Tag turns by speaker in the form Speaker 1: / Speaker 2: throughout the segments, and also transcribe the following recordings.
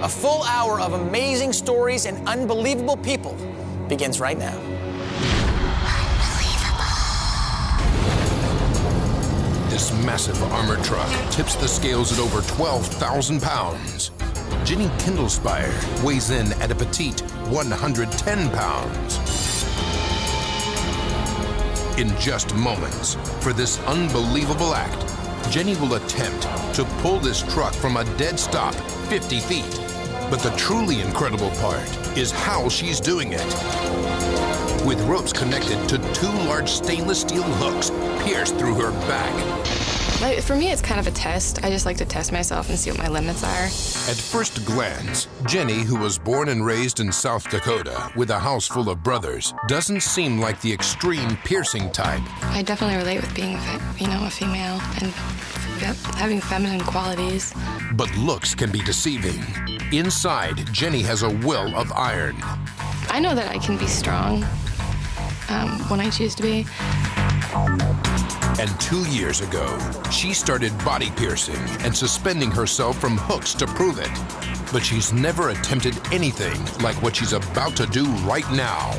Speaker 1: A full hour of amazing stories and unbelievable people begins right now.
Speaker 2: This massive armored truck tips the scales at over 12,000 pounds. Jenny Kindlespire weighs in at a petite 110 pounds. In just moments, for this unbelievable act, Jenny will attempt to pull this truck from a dead stop 50 feet. But the truly incredible part is how she's doing it. With ropes connected to 2 large stainless steel hooks pierced through her back.
Speaker 3: For me, it's kind of a test. I just like to test myself and see what my limits are.
Speaker 2: At first glance, Jenny, who was born and raised in South Dakota with a house full of brothers, doesn't seem like the extreme piercing type.
Speaker 3: I definitely relate with being, a female and having feminine qualities.
Speaker 2: But looks can be deceiving. Inside, Jenny has a will of iron.
Speaker 3: I know that I can be strong when I choose to be.
Speaker 2: And 2 years ago, she started body piercing and suspending herself from hooks to prove it. But she's never attempted anything like what she's about to do right now.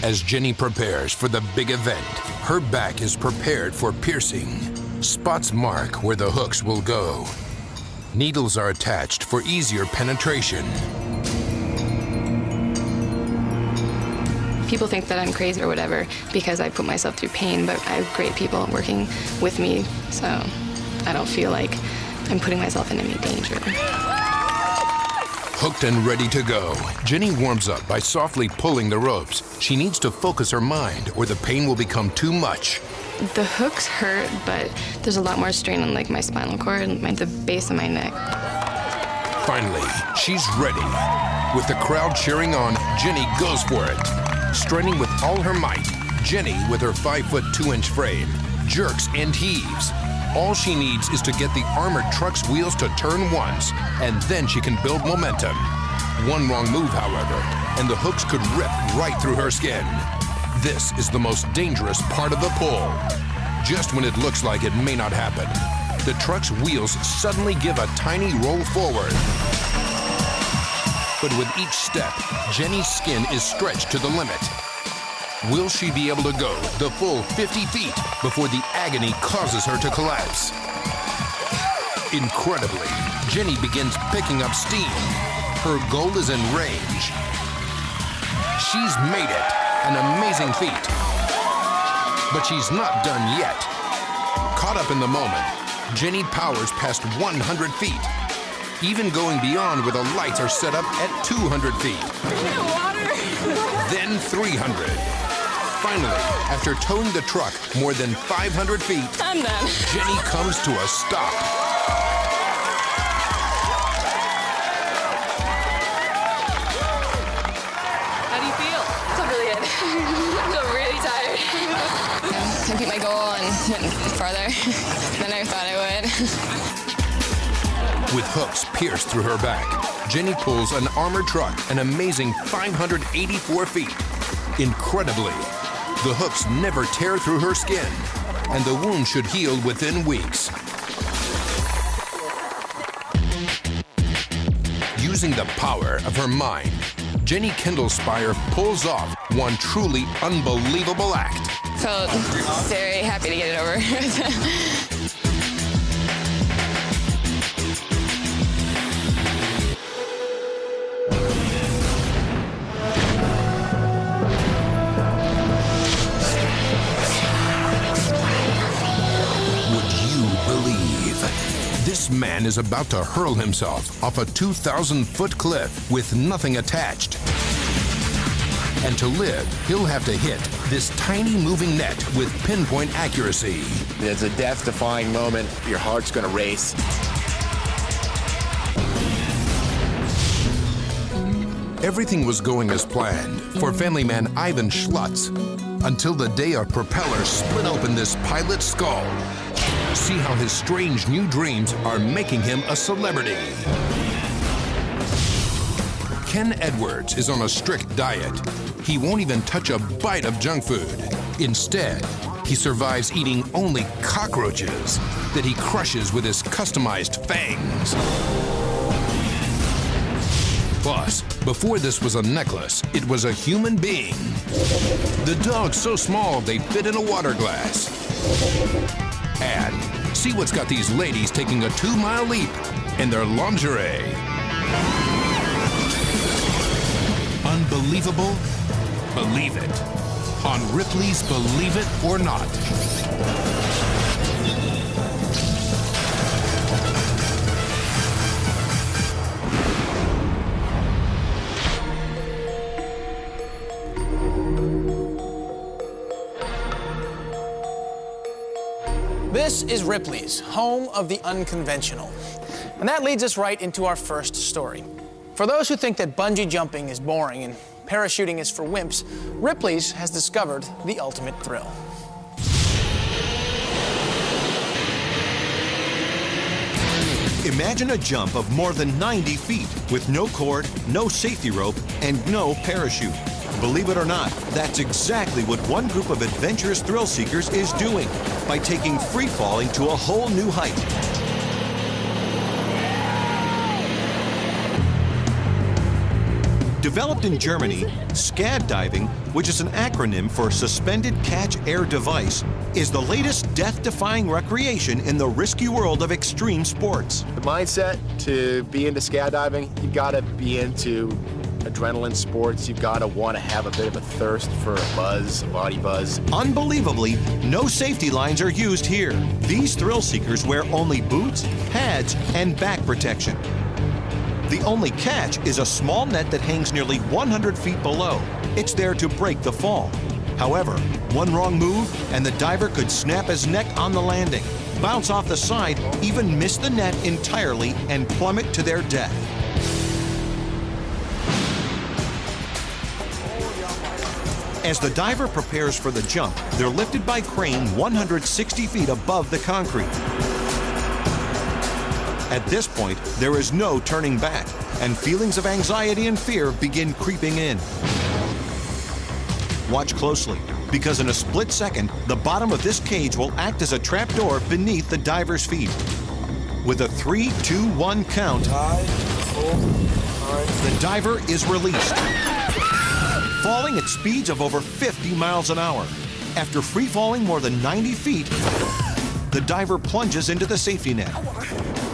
Speaker 2: As Jenny prepares for the big event, her back is prepared for piercing. Spots mark where the hooks will go. Needles are attached for easier penetration.
Speaker 3: People think that I'm crazy or whatever because I put myself through pain, but I have great people working with me, so I don't feel like I'm putting myself in any danger.
Speaker 2: Hooked and ready to go, Jenny warms up by softly pulling the ropes. She needs to focus her mind or the pain will become too much.
Speaker 3: The hooks hurt, but there's a lot more strain on my spinal cord and the base of my neck.
Speaker 2: Finally, she's ready. With the crowd cheering on, Jenny goes for it. Straining with all her might, Jenny, with her 5'2" frame, jerks and heaves. All she needs is to get the armored truck's wheels to turn once, and then she can build momentum. One wrong move, however, and the hooks could rip right through her skin. This is the most dangerous part of the pull. Just when it looks like it may not happen, the truck's wheels suddenly give a tiny roll forward. But with each step, Jenny's skin is stretched to the limit. Will she be able to go the full 50 feet before the agony causes her to collapse? Incredibly, Jenny begins picking up steam. Her goal is in range. She's made it, an amazing feat. But she's not done yet. Caught up in the moment, Jenny powers past 100 feet. Even going beyond where the lights are set up at 200 feet. Then 300. Finally, after towing the truck more than 500 feet,
Speaker 3: I'm done.
Speaker 2: Jenny comes to a stop.
Speaker 3: How do you feel? I feel really good. I feel really tired. I beat my goal and went farther than I thought I would.
Speaker 2: With hooks pierced through her back, Jenny pulls an armored truck an amazing 584 feet. Incredibly, the hooks never tear through her skin, and the wound should heal within weeks. Using the power of her mind, Jenny Kindlespire pulls off one truly unbelievable act.
Speaker 3: Felt very happy to get it over.
Speaker 2: This man is about to hurl himself off a 2,000-foot cliff with nothing attached. And to live, he'll have to hit this tiny moving net with pinpoint accuracy.
Speaker 4: It's a death-defying moment. Your heart's gonna race.
Speaker 2: Everything was going as planned for family man Ivan Schlutz until the day a propeller split open this pilot's skull. See how his strange new dreams are making him a celebrity. Ken Edwards is on a strict diet. He won't even touch a bite of junk food. Instead, he survives eating only cockroaches that he crushes with his customized fangs. Plus, before this was a necklace, it was a human being. The dog's so small they fit in a water glass. And see what's got these ladies taking a 2-mile leap in their lingerie. Unbelievable? Believe it. On Ripley's Believe It or Not.
Speaker 1: This is Ripley's, home of the unconventional. And that leads us right into our first story. For those who think that bungee jumping is boring and parachuting is for wimps, Ripley's has discovered the ultimate thrill.
Speaker 5: Imagine a jump of more than 90 feet with no cord, no safety rope, and no parachute. Believe it or not, that's exactly what one group of adventurous thrill seekers is doing by taking free falling to a whole new height. Developed in Germany, SCAD diving, which is an acronym for Suspended Catch Air Device, is the latest death-defying recreation in the risky world of extreme sports.
Speaker 4: The mindset to be into skydiving, you've got to be into adrenaline sports. You've got to want to have a bit of a thirst for a buzz, a body buzz.
Speaker 5: Unbelievably, no safety lines are used here. These thrill seekers wear only boots, pads, and back protection. The only catch is a small net that hangs nearly 100 feet below. It's there to break the fall. However, one wrong move and the diver could snap his neck on the landing, bounce off the side, even miss the net entirely, and plummet to their death. As the diver prepares for the jump, they're lifted by crane 160 feet above the concrete. At this point, there is no turning back, and feelings of anxiety and fear begin creeping in. Watch closely, because in a split second, the bottom of this cage will act as a trapdoor beneath the diver's feet. With a 3, 2, 1 count, the diver is released, falling at speeds of over 50 miles an hour. After free falling more than 90 feet, the diver plunges into the safety net,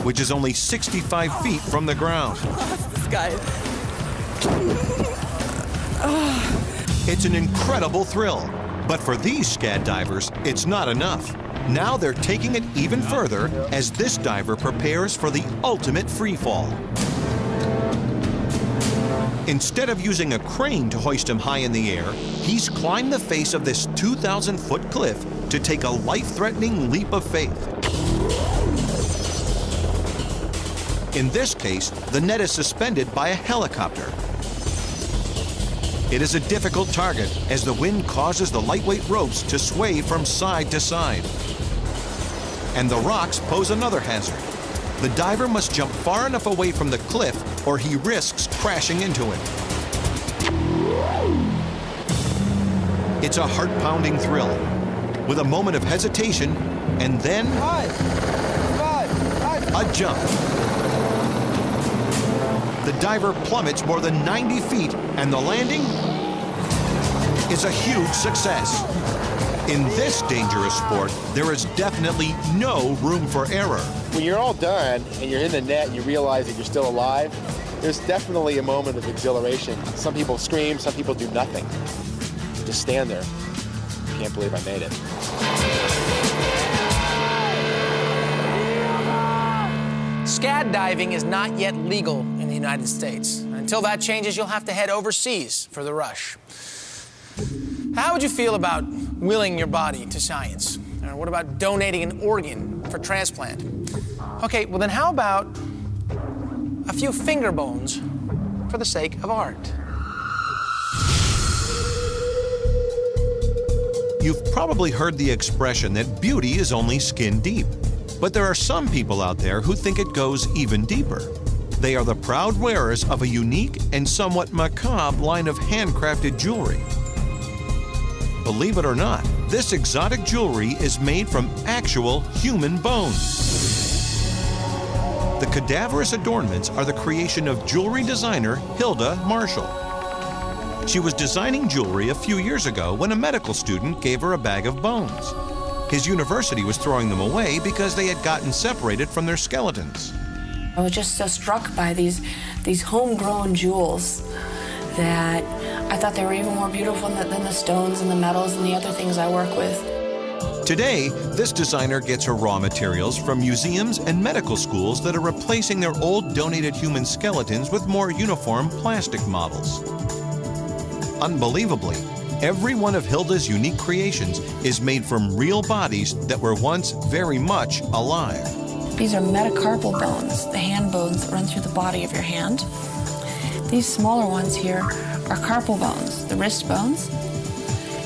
Speaker 5: which is only 65 feet from the ground.
Speaker 6: This guy.
Speaker 5: It's an incredible thrill, but for these SCAD divers, it's not enough. Now they're taking it even further as this diver prepares for the ultimate free fall. Instead of using a crane to hoist him high in the air, he's climbed the face of this 2,000-foot cliff to take a life-threatening leap of faith. In this case, the net is suspended by a helicopter. It is a difficult target as the wind causes the lightweight ropes to sway from side to side. And the rocks pose another hazard. The diver must jump far enough away from the cliff or he risks crashing into it. It's a heart-pounding thrill, with a moment of hesitation and then a jump. The diver plummets more than 90 feet and the landing is a huge success. In this dangerous sport, there is definitely no room for error.
Speaker 4: When you're all done and you're in the net and you realize that you're still alive, there's definitely a moment of exhilaration. Some people scream, some people do nothing. Just stand there. Can't believe I made it.
Speaker 1: SCAD diving is not yet legal in the United States. Until that changes, you'll have to head overseas for the rush. How would you feel about willing your body to science? Or what about donating an organ for transplant? Okay, well then how about a few finger bones for the sake of art?
Speaker 5: You've probably heard the expression that beauty is only skin deep. But there are some people out there who think it goes even deeper. They are the proud wearers of a unique and somewhat macabre line of handcrafted jewelry. Believe it or not, this exotic jewelry is made from actual human bones. The cadaverous adornments are the creation of jewelry designer Hilda Marshall. She was designing jewelry a few years ago when a medical student gave her a bag of bones. His university was throwing them away because they had gotten separated from their skeletons.
Speaker 6: I was just so struck by these homegrown jewels that I thought they were even more beautiful than the stones and the metals and the other things I work with.
Speaker 5: Today, this designer gets her raw materials from museums and medical schools that are replacing their old donated human skeletons with more uniform plastic models. Unbelievably, every one of Hilda's unique creations is made from real bodies that were once very much alive.
Speaker 6: These are metacarpal bones, the hand bones that run through the body of your hand. These smaller ones here are carpal bones, the wrist bones,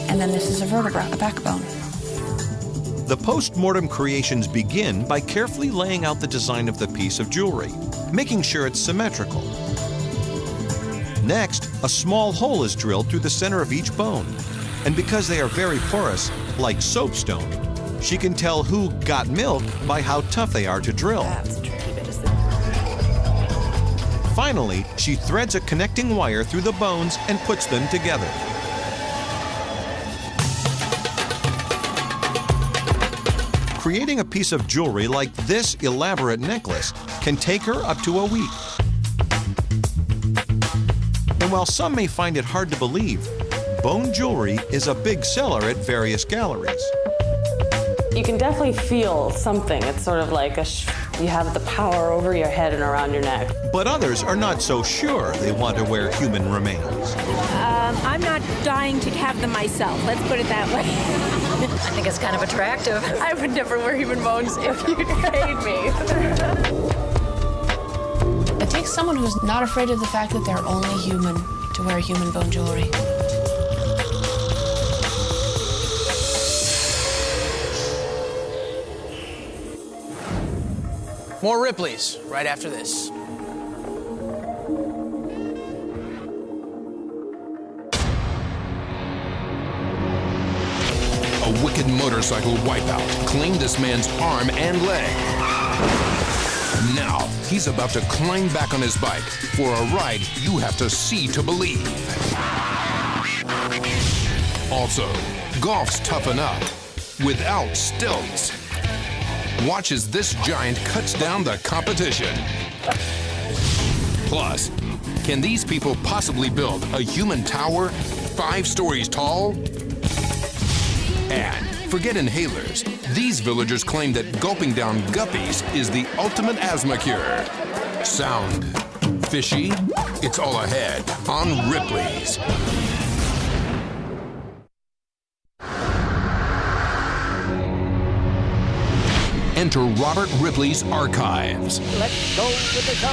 Speaker 6: and then this is a vertebra, a backbone.
Speaker 5: The post-mortem creations begin by carefully laying out the design of the piece of jewelry, making sure it's symmetrical. Next, a small hole is drilled through the center of each bone, and because they are very porous, like soapstone, she can tell who got milk by how tough they are to drill.
Speaker 6: That's a tricky bit, isn't it?
Speaker 5: Finally, she threads a connecting wire through the bones and puts them together. Creating a piece of jewelry like this elaborate necklace can take her up to a week. And while some may find it hard to believe, bone jewelry is a big seller at various galleries.
Speaker 7: You can definitely feel something. It's sort of like you have the power over your head and around your neck.
Speaker 5: But others are not so sure they want to wear human remains.
Speaker 8: I'm not dying to have them myself, let's put it that way.
Speaker 9: I think it's kind of attractive.
Speaker 8: I would never wear human bones if you paid me.
Speaker 6: It takes someone who's not afraid of the fact that they're only human to wear human bone jewelry.
Speaker 1: More Ripleys right after this.
Speaker 2: A wicked motorcycle wipeout claimed this man's arm and leg. Now, he's about to climb back on his bike for a ride you have to see to believe. Also, golf's tough enough without stilts. Watch as this giant cuts down the competition. Plus, can these people possibly build a human tower 5 stories tall? And forget inhalers. These villagers claim that gulping down guppies is the ultimate asthma cure. Sound fishy? It's all ahead on Ripley's. Enter Robert Ripley's archives.
Speaker 10: Let's go with the show.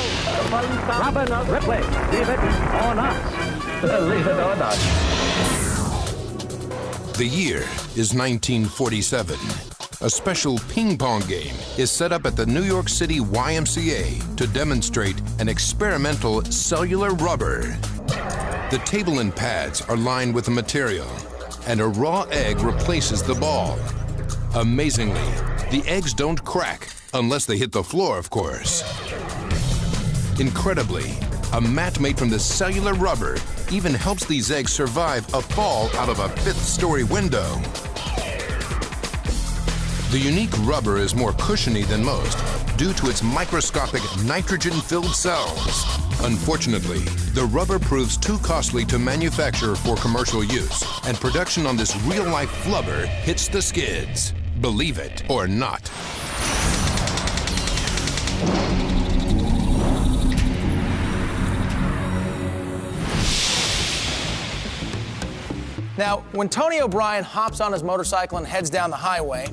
Speaker 10: Robert Ripley. Believe it or not. Believe it or not.
Speaker 2: The year is 1947. A special ping pong game is set up at the New York City YMCA to demonstrate an experimental cellular rubber. The table and pads are lined with the material, and a raw egg replaces the ball. Amazingly, the eggs don't crack, unless they hit the floor, of course. Incredibly, a mat made from the cellular rubber even helps these eggs survive a fall out of a 5th-story window. The unique rubber is more cushiony than most due to its microscopic nitrogen-filled cells. Unfortunately, the rubber proves too costly to manufacture for commercial use, and production on this real-life flubber hits the skids. Believe it or not.
Speaker 1: Now, when Tony O'Brien hops on his motorcycle and heads down the highway,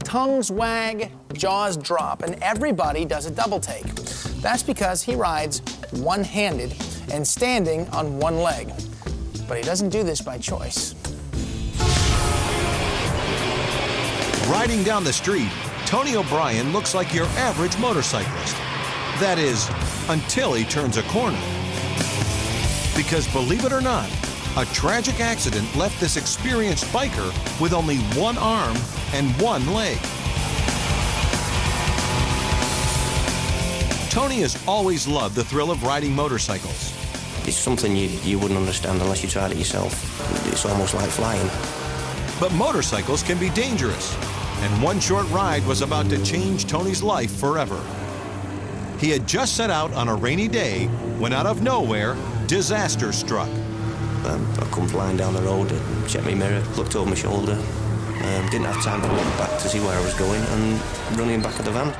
Speaker 1: tongues wag, jaws drop, and everybody does a double take. That's because he rides one-handed and standing on one leg. But he doesn't do this by choice.
Speaker 5: Riding down the street, Tony O'Brien looks like your average motorcyclist. That is, until he turns a corner. Because believe it or not, A tragic accident left this experienced biker with only one arm and one leg. Tony has always loved the thrill of riding motorcycles.
Speaker 11: It's something you wouldn't understand unless you tried it yourself. It's almost like flying.
Speaker 5: But motorcycles can be dangerous, and one short ride was about to change Tony's life forever. He had just set out on a rainy day when out of nowhere, disaster struck.
Speaker 11: I come flying down the road, checked my mirror, looked over my shoulder, didn't have time to look back to see where I was going, and running back of the van.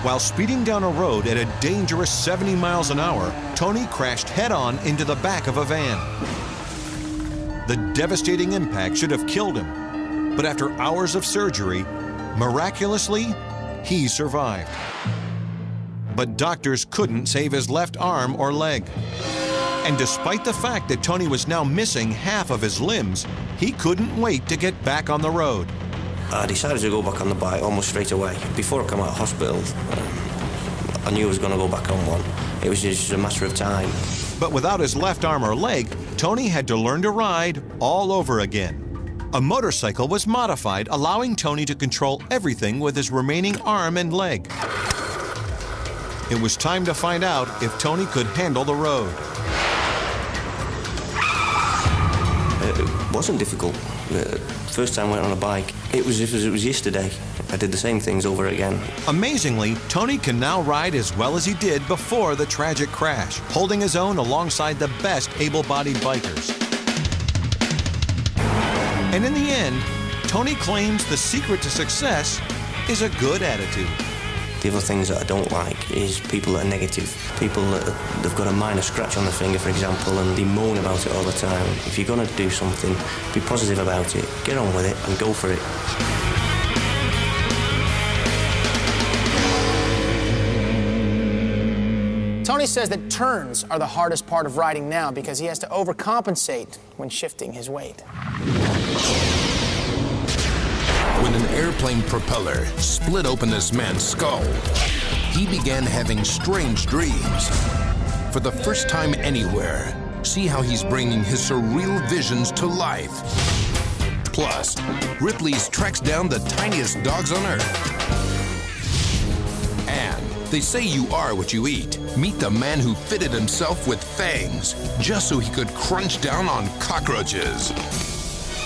Speaker 5: While speeding down a road at a dangerous 70 miles an hour, Tony crashed head-on into the back of a van. The devastating impact should have killed him, but after hours of surgery, miraculously, he survived. But doctors couldn't save his left arm or leg. And despite the fact that Tony was now missing half of his limbs, he couldn't wait to get back on the road.
Speaker 11: I decided to go back on the bike almost straight away. Before I came out of hospital, I knew I was going to go back on one. It was just a matter of time.
Speaker 5: But without his left arm or leg, Tony had to learn to ride all over again. A motorcycle was modified, allowing Tony to control everything with his remaining arm and leg. It was time to find out if Tony could handle the road.
Speaker 11: It wasn't difficult. First time I went on a bike, it was as if it was yesterday. I did the same things over again.
Speaker 5: Amazingly, Tony can now ride as well as he did before the tragic crash, holding his own alongside the best able-bodied bikers. And in the end, Tony claims the secret to success is a good attitude.
Speaker 11: The other things that I don't like is people that are negative. People that they've got a minor scratch on their finger, for example, and they moan about it all the time. If you're going to do something, be positive about it, get on with it and go for it.
Speaker 1: Tony says that turns are the hardest part of riding now because he has to overcompensate when shifting his weight.
Speaker 2: When an airplane propeller split open this man's skull, he began having strange dreams. For the first time anywhere, see how he's bringing his surreal visions to life. Plus, Ripley's tracks down the tiniest dogs on Earth. And they say you are what you eat. Meet the man who fitted himself with fangs just so he could crunch down on cockroaches.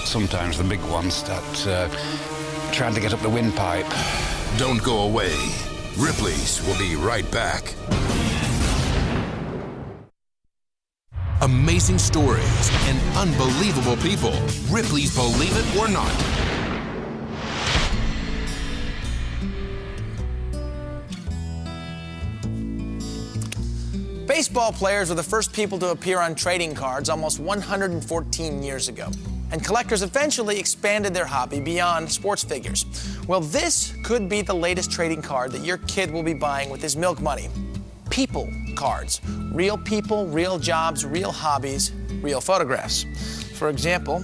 Speaker 12: Sometimes the big ones that trying to get up the windpipe.
Speaker 2: Don't go away. Ripley's will be right back. Amazing stories and unbelievable people. Ripley's Believe It or Not.
Speaker 1: Baseball players were the first people to appear on trading cards almost 114 years ago. And collectors eventually expanded their hobby beyond sports figures. Well, this could be the latest trading card that your kid will be buying with his milk money. People cards. Real people, real jobs, real hobbies, real photographs. For example,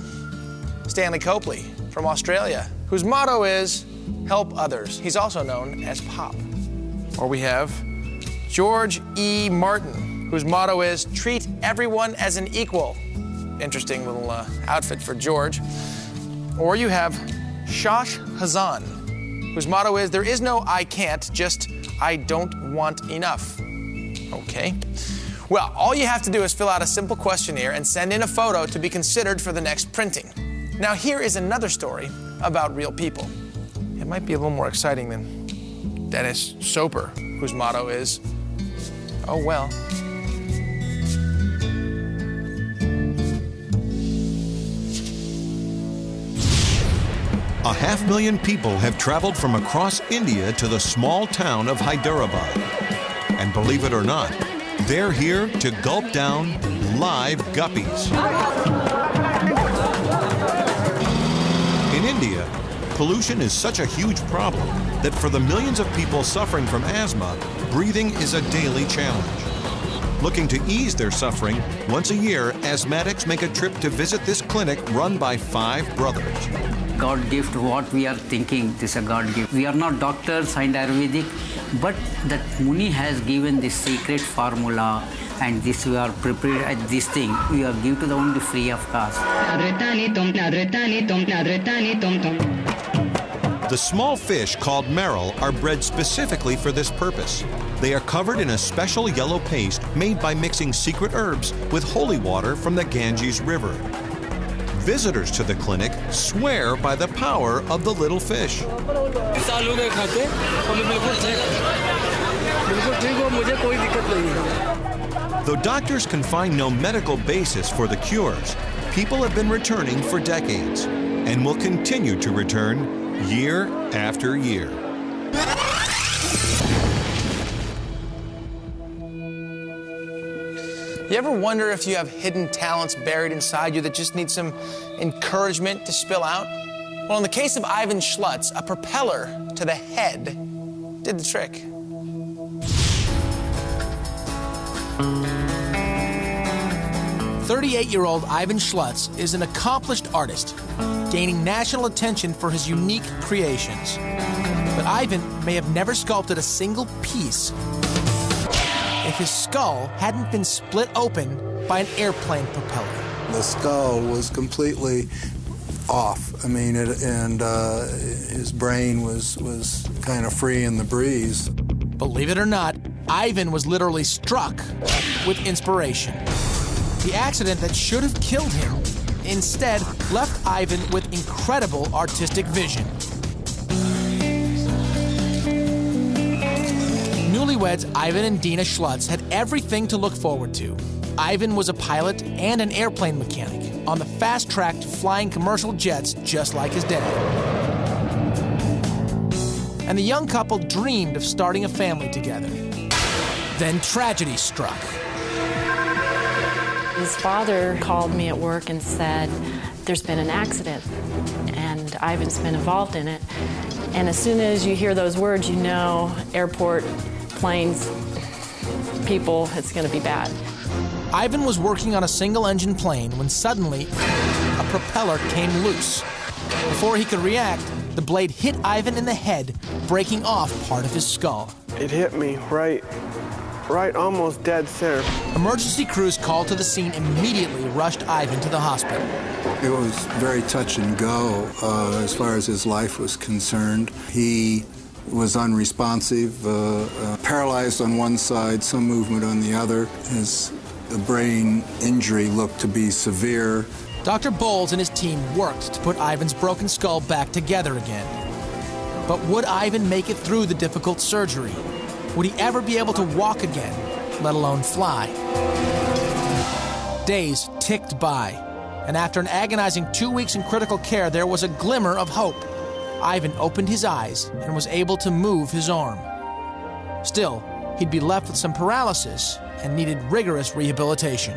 Speaker 1: Stanley Copley from Australia, whose motto is, help others. He's also known as Pop. Or we have George E. Martin, whose motto is, treat everyone as an equal. Interesting little outfit for George. Or you have Shosh Hazan, whose motto is, there is no I can't, just I don't want enough. Okay. Well, all you have to do is fill out a simple questionnaire and send in a photo to be considered for the next printing. Now here is another story about real people. It might be a little more exciting than Dennis Soper, whose motto is, oh well.
Speaker 5: A 500,000 people have traveled from across India to the small town of Hyderabad. And believe it or not, they're here to gulp down live guppies. In India, pollution is such a huge problem that for the millions of people suffering from asthma, breathing is a daily challenge. Looking to ease their suffering, once a year, asthmatics make a trip to visit this clinic run by 5 brothers.
Speaker 13: God gift, what we are thinking, this is a God gift. We are not doctors and Ayurvedic, but that Muni has given this secret formula, and this we are prepared this thing we are give to the only free of cost.
Speaker 5: The small fish called marrow are bred specifically for this purpose. They are covered in a special yellow paste made by mixing secret herbs with holy water from the Ganges River. Visitors to the clinic swear by the power of the little fish. Though doctors can find no medical basis for the cures, people have been returning for decades and will continue to return year after year.
Speaker 1: You ever wonder if you have hidden talents buried inside you that just need some encouragement to spill out? Well, in the case of Ivan Schlutz, a propeller to the head did the trick. "38-year-old Ivan Schlutz is an accomplished artist, gaining national attention for his unique creations. But Ivan may have never sculpted a single piece if his skull hadn't been split open by an airplane propeller."
Speaker 14: The skull was completely off. I mean, his brain was kind of free in the breeze.
Speaker 1: Believe it or not, Ivan was literally struck with inspiration. The accident that should have killed him instead left Ivan with incredible artistic vision. Newlyweds Ivan and Dina Schlutz had everything to look forward to. Ivan was a pilot and an airplane mechanic on the fast track to flying commercial jets just like his dad. And the young couple dreamed of starting a family together. Then tragedy struck.
Speaker 15: His father called me at work and said, "There's been an accident, and Ivan's been involved in it." And as soon as you hear those words, you know, airport, planes, people, it's going to be bad.
Speaker 1: Ivan was working on a single-engine plane when suddenly a propeller came loose. Before he could react, the blade hit Ivan in the head, breaking off part of his skull.
Speaker 16: It hit me right almost dead center.
Speaker 1: Emergency crews called to the scene immediately rushed Ivan to the hospital.
Speaker 14: It was very touch and go as far as his life was concerned. He was unresponsive, paralyzed on one side, some movement on the other. His brain injury looked to be severe.
Speaker 1: Dr. Bowles and his team worked to put Ivan's broken skull back together again. But would Ivan make it through the difficult surgery? Would he ever be able to walk again, let alone fly? Days ticked by, and after an agonizing 2 weeks in critical care, there was a glimmer of hope. Ivan opened his eyes and was able to move his arm. Still, he'd be left with some paralysis and needed rigorous rehabilitation.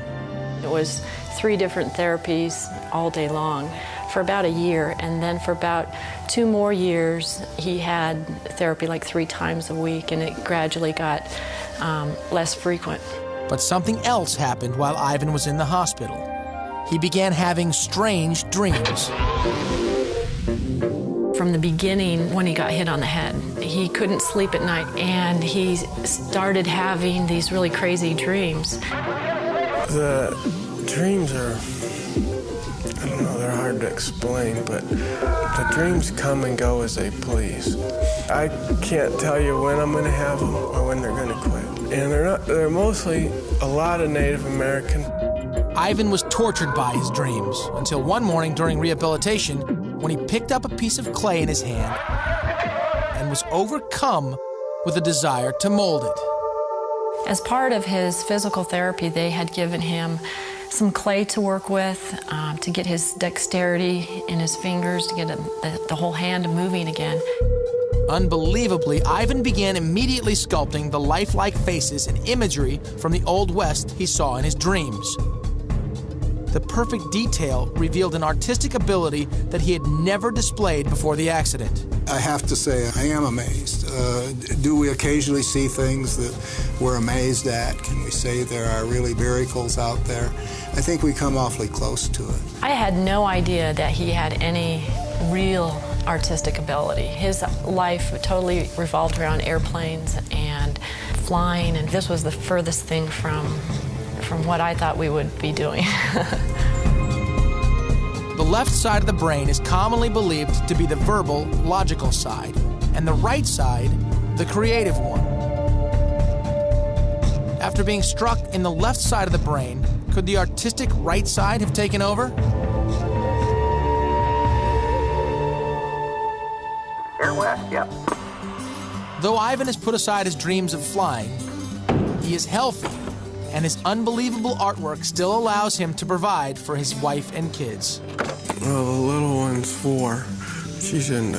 Speaker 15: It was 3 different therapies all day long for about a year, and then for about 2 more years he had therapy like 3 times a week, and it gradually got less frequent.
Speaker 1: But something else happened while Ivan was in the hospital. He began having strange dreams.
Speaker 15: From the beginning, when he got hit on the head, he couldn't sleep at night, and he started having these really crazy dreams.
Speaker 16: The dreams are, I don't know, they're hard to explain, but the dreams come and go as they please. I can't tell you when I'm going to have them or when they're going to quit. And they're mostly a lot of Native American.
Speaker 1: Ivan was tortured by his dreams until one morning during rehabilitation when he picked up a piece of clay in his hand and was overcome with a desire to mold it.
Speaker 15: As part of his physical therapy, they had given him some clay to work with to get his dexterity in his fingers, to get the whole hand moving again.
Speaker 1: Unbelievably, Ivan began immediately sculpting the lifelike faces and imagery from the Old West he saw in his dreams. The perfect detail revealed an artistic ability that he had never displayed before the accident.
Speaker 14: I have to say, I am amazed. Do we occasionally see things that we're amazed at? Can we say there are really miracles out there? I think we come awfully close to it.
Speaker 15: I had no idea that he had any real artistic ability. His life totally revolved around airplanes and flying, and this was the furthest thing from from what I thought we would be doing.
Speaker 1: The left side of the brain is commonly believed to be the verbal, logical side, and the right side, the creative one. After being struck in the left side of the brain, could the artistic right side have taken over?
Speaker 10: Air west, yep.
Speaker 1: Though Ivan has put aside his dreams of flying, he is healthy, and his unbelievable artwork still allows him to provide for his wife and kids.
Speaker 16: Well, the little one's 4. She's into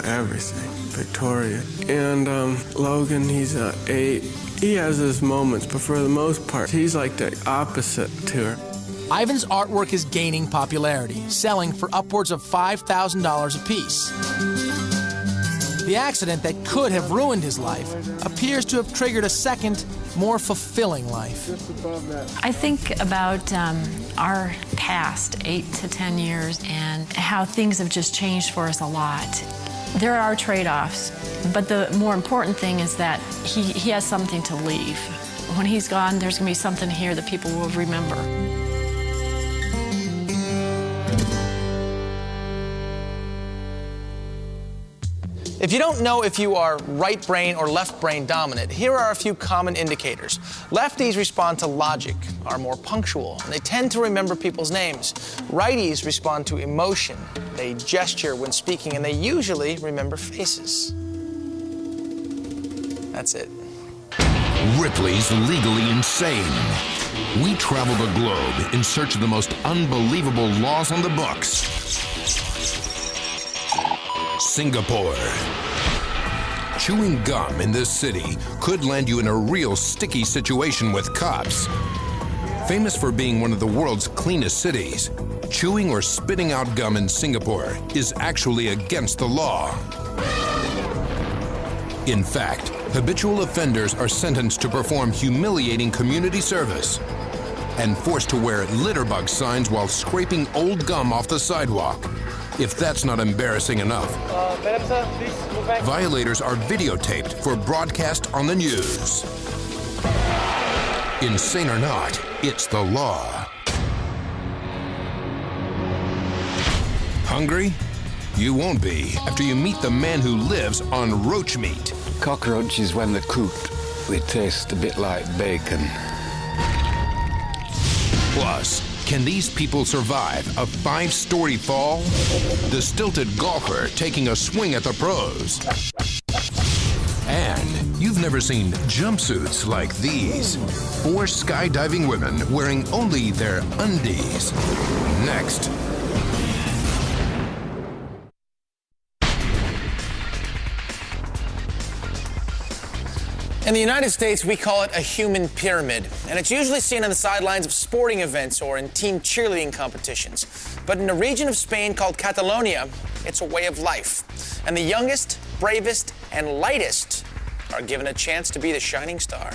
Speaker 16: everything. Victoria. And Logan, he's 8. He has his moments, but for the most part, he's like the opposite to her.
Speaker 1: Ivan's artwork is gaining popularity, selling for upwards of $5,000 apiece. The accident that could have ruined his life appears to have triggered a second, more fulfilling life.
Speaker 15: I think about our past 8 to 10 years and how things have just changed for us a lot. There are trade-offs, but the more important thing is that he has something to leave. When he's gone, there's going to be something here that people will remember.
Speaker 1: If you don't know if you are right brain or left brain dominant, here are a few common indicators. Lefties respond to logic, are more punctual, and they tend to remember people's names. Righties respond to emotion. They gesture when speaking, and they usually remember faces. That's it.
Speaker 2: Ripley's legally insane. We travel the globe in search of the most unbelievable laws on the books. Singapore. Chewing gum in this city could land you in a real sticky situation with cops. Famous for being one of the world's cleanest cities, chewing or spitting out gum in Singapore is actually against the law. In fact, habitual offenders are sentenced to perform humiliating community service and forced to wear litterbug signs while scraping old gum off the sidewalk. If that's not embarrassing enough, violators are videotaped for broadcast on the news. Insane or not, it's the law. Hungry? You won't be after you meet the man who lives on roach meat.
Speaker 12: Cockroaches, when they're cooked, they taste a bit like bacon.
Speaker 2: Plus, can these people survive a 5-story fall? The stilted golfer taking a swing at the pros. And you've never seen jumpsuits like these. 4 skydiving women wearing only their undies. Next.
Speaker 1: In the United States, we call it a human pyramid, and it's usually seen on the sidelines of sporting events or in team cheerleading competitions. But in a region of Spain called Catalonia, it's a way of life. And the youngest, bravest, and lightest are given a chance to be the shining star.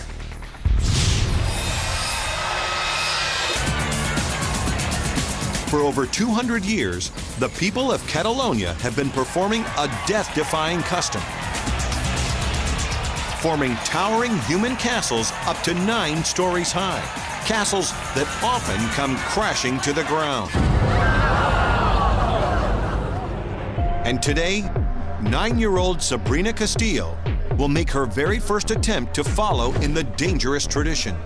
Speaker 5: For over 200 years, the people of Catalonia have been performing a death-defying custom, forming towering human castles up to 9 stories high. Castles that often come crashing to the ground. And today, 9-year-old Sabrina Castillo will make her very first attempt to follow in the dangerous tradition.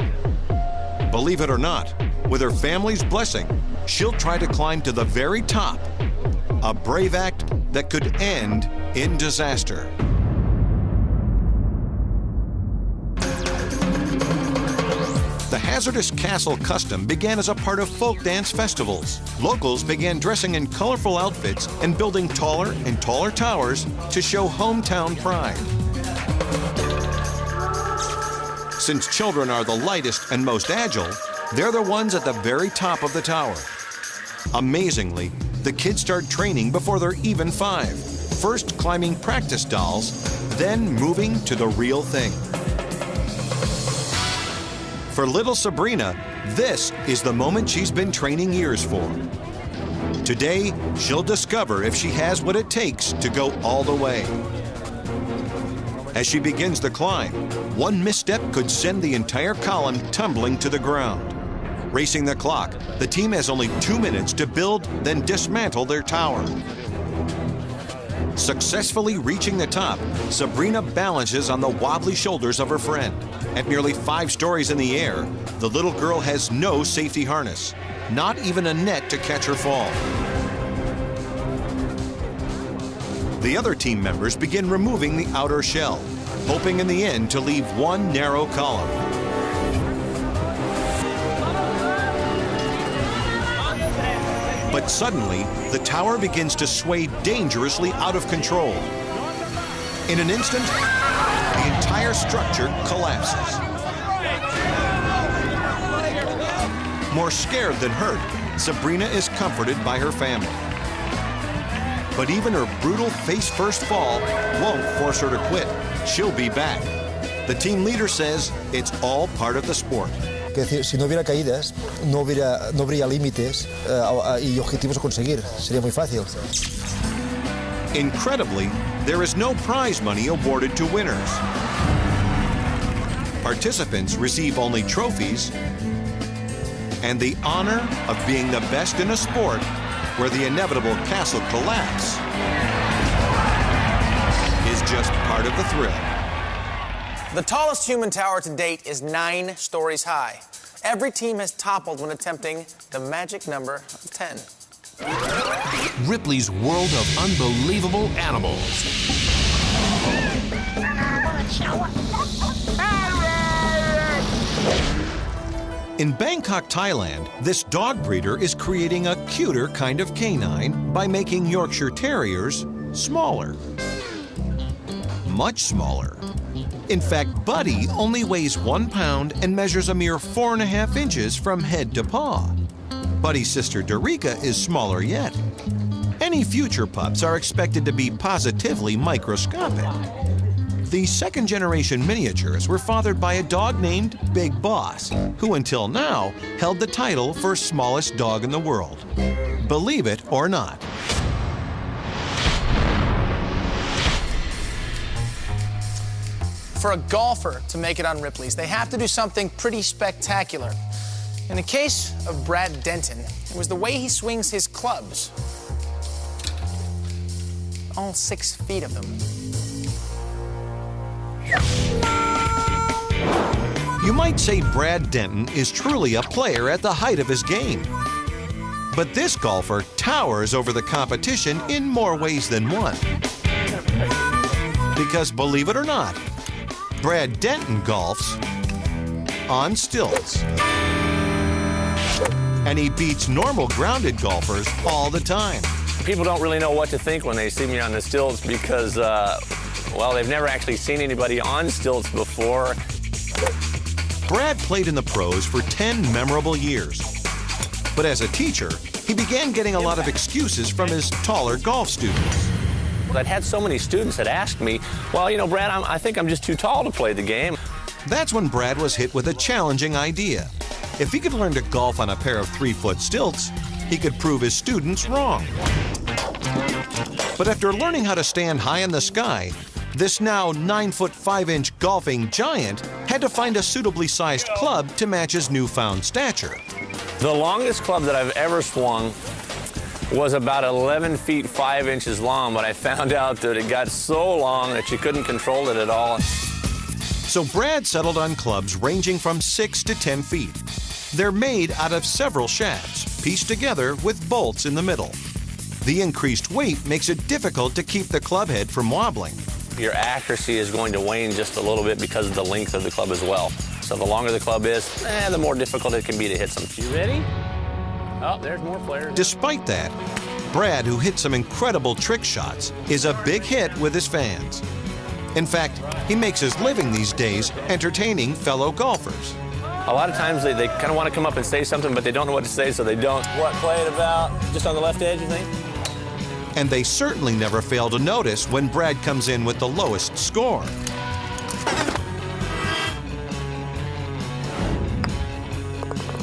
Speaker 5: Believe it or not, with her family's blessing, she'll try to climb to the very top, a brave act that could end in disaster. The hazardous castle custom began as a part of folk dance festivals. Locals began dressing in colorful outfits and building taller and taller towers to show hometown pride. Since children are the lightest and most agile, they're the ones at the very top of the tower. Amazingly, the kids start training before they're even 5. First climbing practice dolls, then moving to the real thing. For little Sabrina, this is the moment she's been training years for. Today, she'll discover if she has what it takes to go all the way. As she begins the climb, one misstep could send the entire column tumbling to the ground. Racing the clock, the team has only 2 minutes to build, then dismantle their tower. Successfully reaching the top, Sabrina balances on the wobbly shoulders of her friend. At nearly 5 stories in the air, the little girl has no safety harness, not even a net to catch her fall. The other team members begin removing the outer shell, hoping in the end to leave one narrow column. But suddenly, the tower begins to sway dangerously out of control. In an instant, the entire structure collapses. More scared than hurt, Sabrina is comforted by her family. But even her brutal face-first fall won't force her to quit. She'll be back. The team leader says it's all part of the sport.
Speaker 17: Es decir, si no hubiera caídas, no habría límites y objetivos a conseguir. Sería muy fácil.
Speaker 5: Incredibly, there is no prize money awarded to winners. Participants receive only trophies and the honor of being the best in a sport where the inevitable castle collapse is just part of the thrill.
Speaker 1: The tallest human tower to date is 9 stories high. Every team has toppled when attempting the magic number of 10.
Speaker 2: Ripley's world of unbelievable animals.
Speaker 5: In Bangkok, Thailand, this dog breeder is creating a cuter kind of canine by making Yorkshire Terriers smaller. Much smaller. In fact, Buddy only weighs 1 pound and measures a mere 4.5 inches from head to paw. Buddy's sister Dorica is smaller yet. Any future pups are expected to be positively microscopic. The second-generation miniatures were fathered by a dog named Big Boss, who until now held the title for smallest dog in the world. Believe it or not.
Speaker 1: For a golfer to make it on Ripley's, they have to do something pretty spectacular. In the case of Brad Denton, it was the way he swings his clubs. All 6 feet of them.
Speaker 5: You might say Brad Denton is truly a player at the height of his game. But this golfer towers over the competition in more ways than one. Because believe it or not, Brad Denton golfs on stilts. And he beats normal grounded golfers all the time.
Speaker 18: People don't really know what to think when they see me on the stilts because, well, they've never actually seen anybody on stilts before.
Speaker 5: Brad played in the pros for 10 memorable years. But as a teacher, he began getting a lot of excuses from his taller golf students.
Speaker 18: I'd had so many students that asked me, well, you know, Brad, I think I'm just too tall to play the game.
Speaker 5: That's when Brad was hit with a challenging idea. If he could learn to golf on a pair of 3-foot stilts, he could prove his students wrong. But after learning how to stand high in the sky, this now 9-foot 5-inch golfing giant had to find a suitably sized club to match his newfound stature.
Speaker 18: The longest club that I've ever swung was about 11 feet 5 inches long, but I found out that it got so long that you couldn't control it at all.
Speaker 5: So Brad settled on clubs ranging from 6 to 10 feet. They're made out of several shafts, pieced together with bolts in the middle. The increased weight makes it difficult to keep the club head from wobbling.
Speaker 18: Your accuracy is going to wane just a little bit because of the length of the club as well. So the longer the club is, the more difficult it can be to hit some. You ready? Oh, there's more players.
Speaker 5: Despite that, Brad, who hit some incredible trick shots, is a big hit with his fans. In fact, he makes his living these days entertaining fellow golfers.
Speaker 18: A lot of times they kind of want to come up and say something, but they don't know what to say, so they don't. What, play it about just on the left edge, you think?
Speaker 5: And they certainly never fail to notice when Brad comes in with the lowest score.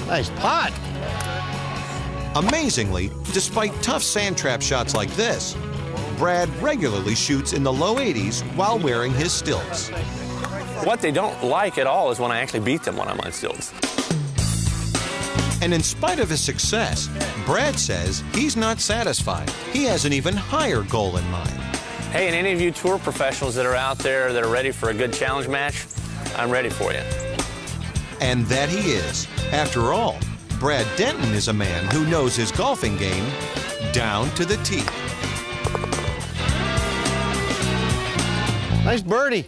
Speaker 19: Nice putt.
Speaker 5: Amazingly, despite tough sand trap shots like this, Brad regularly shoots in the low 80s while wearing his stilts.
Speaker 18: What they don't like at all is when I actually beat them when I'm on stilts.
Speaker 5: And in spite of his success, Brad says he's not satisfied. He has an even higher goal in mind.
Speaker 18: Hey, and any of you tour professionals that are out there that are ready for a good challenge match, I'm ready for you.
Speaker 5: And that he is. After all, Brad Denton is a man who knows his golfing game down to the T.
Speaker 19: Nice birdie.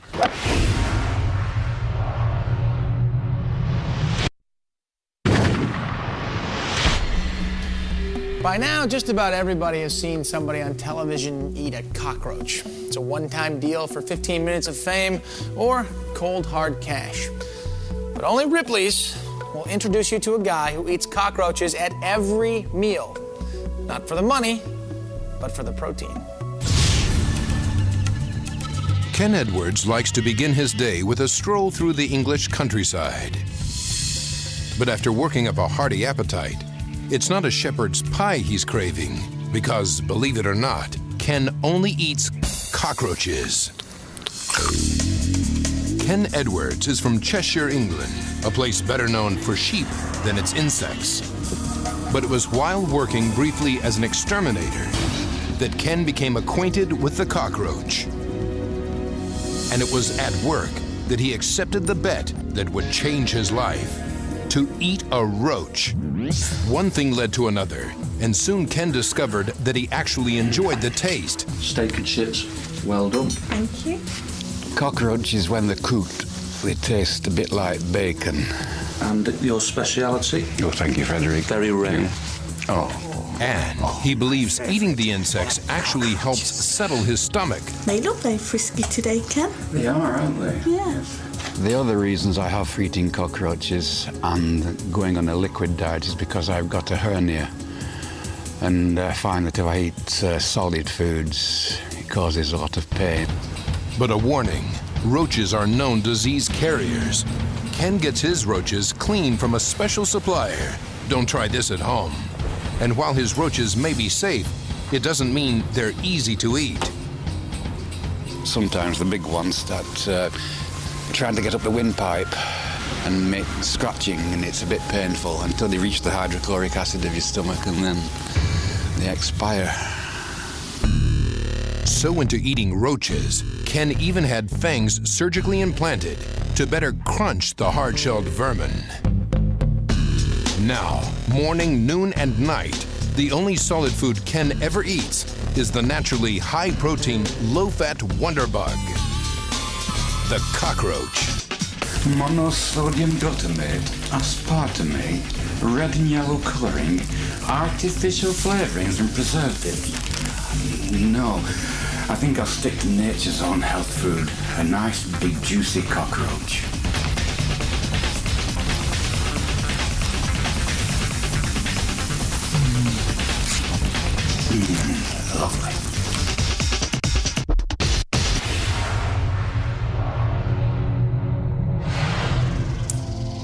Speaker 1: By now, just about everybody has seen somebody on television eat a cockroach. It's a one-time deal for 15 minutes of fame or cold, hard cash. But only Ripley's will introduce you to a guy who eats cockroaches at every meal. Not for the money, but for the protein.
Speaker 2: Ken Edwards likes to begin his day with a stroll through the English countryside. But after working up a hearty appetite, it's not a shepherd's pie he's craving, because, believe it or not, Ken only eats cockroaches. Ken Edwards is from Cheshire, England, a place better known for sheep than its insects. But it was while working briefly as an exterminator that Ken became acquainted with the cockroach. And it was at work that he accepted the bet that would change his life: to eat a roach. One thing led to another, and soon Ken discovered that he actually enjoyed the taste.
Speaker 20: Steak and chips, well done.
Speaker 12: Thank you. Cockroaches, when they're cooked, they taste a bit like bacon.
Speaker 20: And your speciality?
Speaker 12: Oh, thank you, Frederick.
Speaker 20: Very rare.
Speaker 12: Oh.
Speaker 2: And he believes eating the insects actually helps settle his stomach.
Speaker 21: They look very frisky today, Ken.
Speaker 12: They are, aren't they?
Speaker 21: Yeah.
Speaker 12: The other reasons I have for eating cockroaches and going on a liquid diet is because I've got a hernia. And I find that if I eat solid foods, it causes a lot of pain.
Speaker 2: But a warning, roaches are known disease carriers. Ken gets his roaches clean from a special supplier. Don't try this at home. And while his roaches may be safe, it doesn't mean they're easy to eat.
Speaker 12: Sometimes the big ones start trying to get up the windpipe and make scratching, and it's a bit painful until they reach the hydrochloric acid of your stomach, and then they expire.
Speaker 2: So into eating roaches, Ken even had fangs surgically implanted to better crunch the hard-shelled vermin. Now, morning, noon, and night, the only solid food Ken ever eats is the naturally high-protein, low-fat wonder bug, the cockroach.
Speaker 12: Monosodium glutamate, aspartame, red and yellow coloring, artificial flavorings and preservatives. No, I think I'll stick to nature's own health food, a nice big juicy cockroach. Lovely.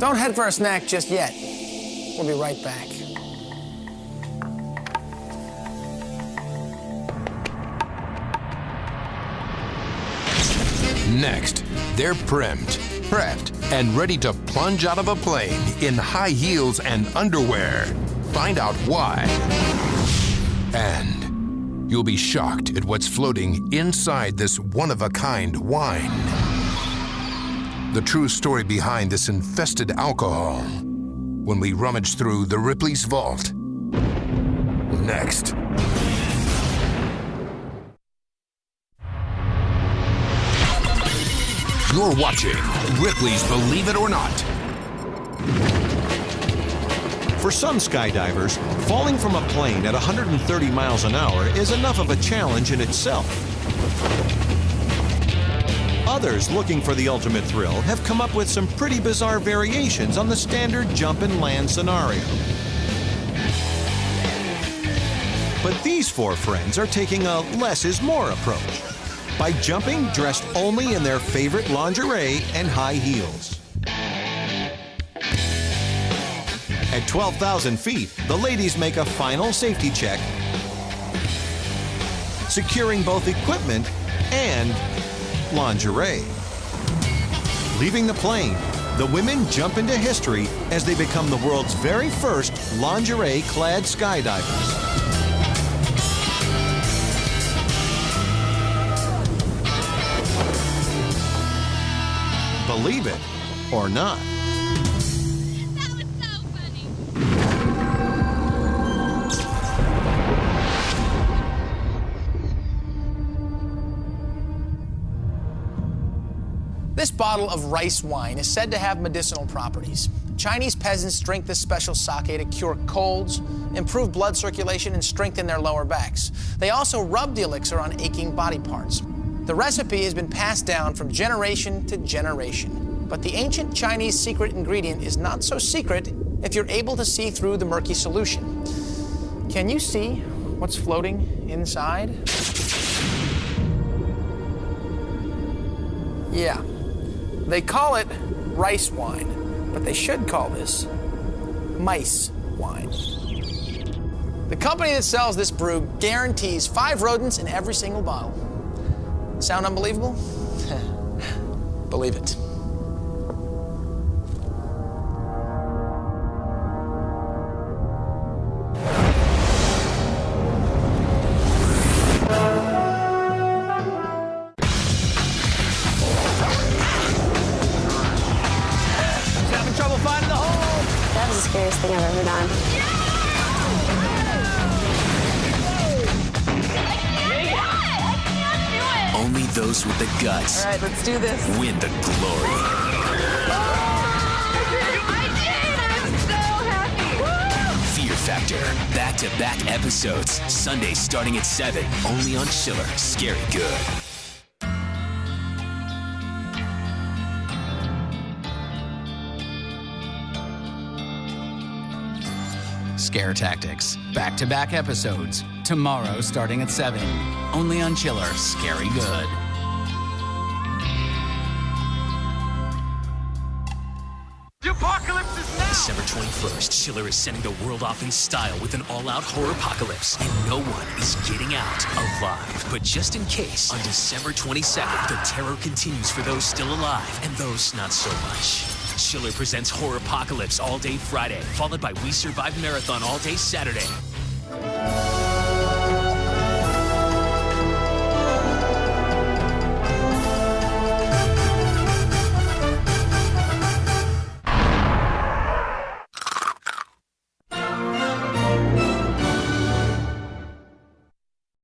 Speaker 1: Don't head for a snack just yet. We'll be right back.
Speaker 2: Next, they're prepped, and ready to plunge out of a plane in high heels and underwear. Find out why. And you'll be shocked at what's floating inside this one-of-a-kind wine. The true story behind this infested alcohol when we rummage through the Ripley's vault. Next. You're watching Ripley's Believe It or Not.
Speaker 5: For some skydivers, falling from a plane at 130 miles an hour is enough of a challenge in itself. Others looking for the ultimate thrill have come up with some pretty bizarre variations on the standard jump and land scenario. But these four friends are taking a less is more approach by jumping dressed only in their favorite lingerie and high heels. At 12,000 feet, the ladies make a final safety check, securing both equipment and lingerie. Leaving the plane, The women jump into history as they become the world's very first lingerie-clad skydivers. Believe it or not.
Speaker 1: This bottle of rice wine is said to have medicinal properties. Chinese peasants drink this special sake to cure colds, improve blood circulation, and strengthen their lower backs. They also rub the elixir on aching body parts. The recipe has been passed down from generation to generation. But the ancient Chinese secret ingredient is not so secret if you're able to see through the murky solution. Can you see what's floating inside? Yeah. They call it rice wine, but they should call this mice wine. The company that sells this brew guarantees 5 rodents in every single bottle. Sound unbelievable? Believe it.
Speaker 3: Scariest thing I've ever done.
Speaker 22: Only those with the guts.
Speaker 7: All right, let's do this.
Speaker 22: Win the glory.
Speaker 3: I did! I'm so happy!
Speaker 22: Fear Factor. Back-to-back episodes. Sunday starting at 7. Only on Chiller. Scary good.
Speaker 23: Scare Tactics. Back-to-back episodes. Tomorrow starting at 7. Only on Chiller. Scary good.
Speaker 22: The apocalypse is now! December 21st, Chiller is sending the world off in style with an all-out horror apocalypse, and no one is getting out alive. But just in case, on December 22nd, the terror continues for those still alive and those not so much. Chiller presents Horror Apocalypse all day Friday, followed by We Survive Marathon all day Saturday.